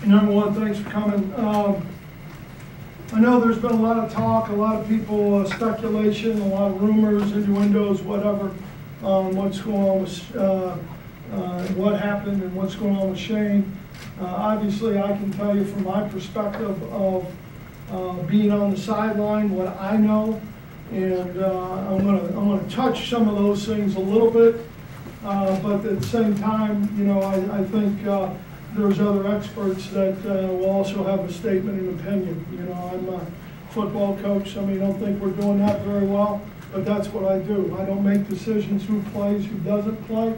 Number one, thanks for coming. I know there's been a lot of talk, a lot of people, speculation, a lot of rumors, innuendos, whatever, on what's going on with what happened and what's going on with Shane. Obviously, I can tell you from my perspective of being on the sideline what I know, and I'm gonna touch some of those things a little bit, but at the same time, you know, I think there's other experts that will also have a statement and opinion. You know, I'm a football coach. Some of you don't think we're doing that very well, but that's what I do. I don't make decisions who plays, who doesn't play,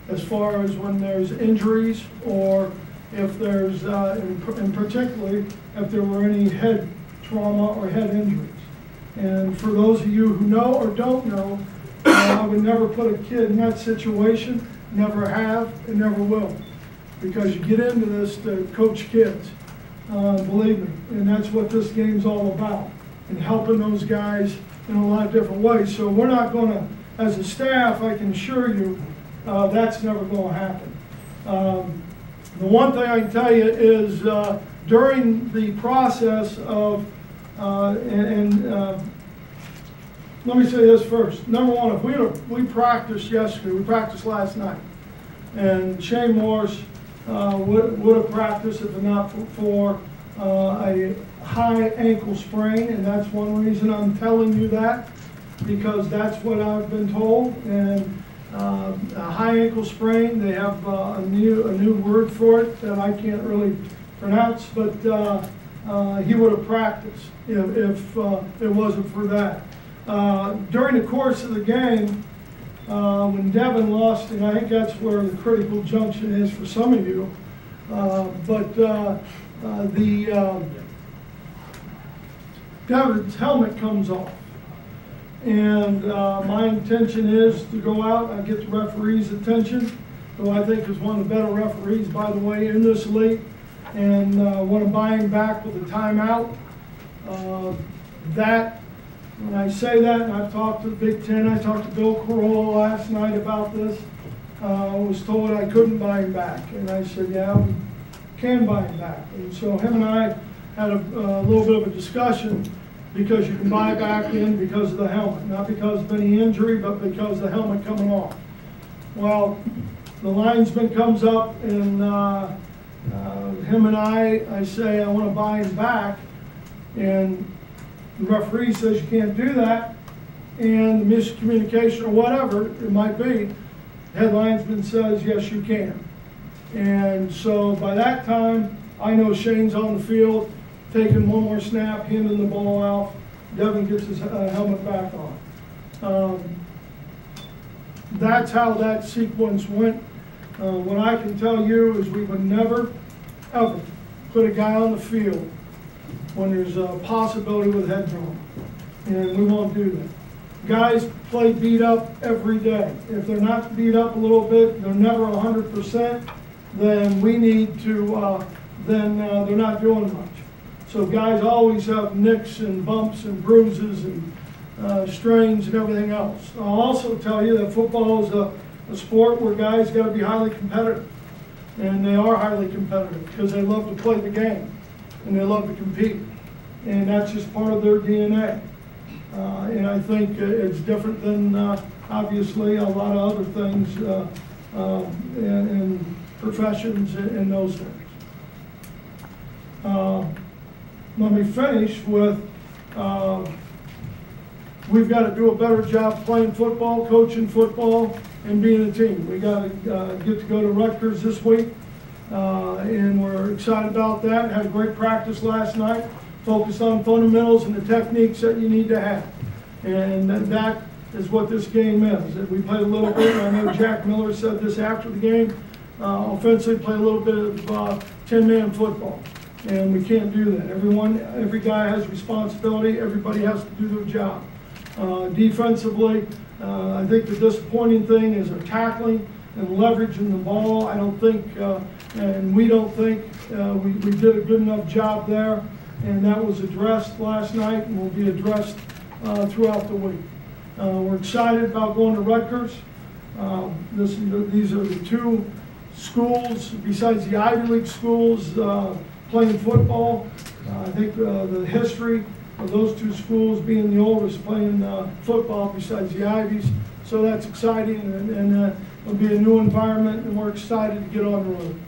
as far as when there's injuries or if there's, and particularly if there were any head trauma or head injuries. And for those of you who know or don't know, I would never put a kid in that situation, never have, and never will. Because you get into this to coach kids, believe me, and that's what this game's all about, and helping those guys in a lot of different ways. So we're not going to, as a staff, I can assure you, that's never going to happen. The one thing I can tell you is during the process of, let me say this first. Number one, if we practiced yesterday, we practiced last night, and Shane Morris would have practiced if not for a high ankle sprain, and that's one reason I'm telling you that, because that's what I've been told. And a high ankle sprain, they have a new word for it that I can't really pronounce, but he would have practiced if it wasn't for that. During the course of the game, when Devin lost, and I think that's where the critical junction is for some of you, Devin's helmet comes off. And my intention is to go out and get the referee's attention, who I think is one of the better referees, by the way, in this league, and want to buy him back with a timeout. When I say that, and I've talked to the Big Ten, I talked to Bill Carolla last night about this. I was told I couldn't buy him back, and I said, yeah, we can buy him back. And so him and I had a little bit of a discussion, because you can buy back in because of the helmet, not because of any injury, but because of the helmet coming off. Well, the linesman comes up, and him and I say, I want to buy him back, and the referee says you can't do that, and the miscommunication or whatever it might be, the head linesman says, yes, you can. And so by that time, I know Shane's on the field, taking one more snap, handing the ball out. Devin gets his helmet back on. That's how that sequence went. What I can tell you is we would never, ever put a guy on the field when there's a possibility with head trauma, and we won't do that. Guys play beat up every day. If they're not beat up a little bit, they're never 100%, then we need to, then they're not doing much. So guys always have nicks and bumps and bruises and strains and everything else. I'll also tell you that football is a sport where guys got to be highly competitive, and they are highly competitive because they love to play the game and they love to compete, and that's just part of their DNA. And I think it's different than obviously a lot of other things in professions and those things. Let me finish with, we've got to do a better job playing football, coaching football, and being a team. We got to get to go to Rutgers this week, and we're excited about that. Had a great practice last night, focused on fundamentals and the techniques that you need to have. And that is what this game is. We played a little bit, I know Jack Miller said this after the game, offensively play a little bit of 10-man football. And we can't do that. Every guy has responsibility. Everybody has to do their job. Defensively, I think the disappointing thing is our tackling and leveraging the ball. I don't think, and we don't think, we did a good enough job there. And that was addressed last night and will be addressed throughout the week. We're excited about going to Rutgers. These are the two schools besides the Ivy League schools playing football. I think the history of those two schools being the oldest playing football besides the Ivies. So that's exciting, and it'll be a new environment, and we're excited to get on the road.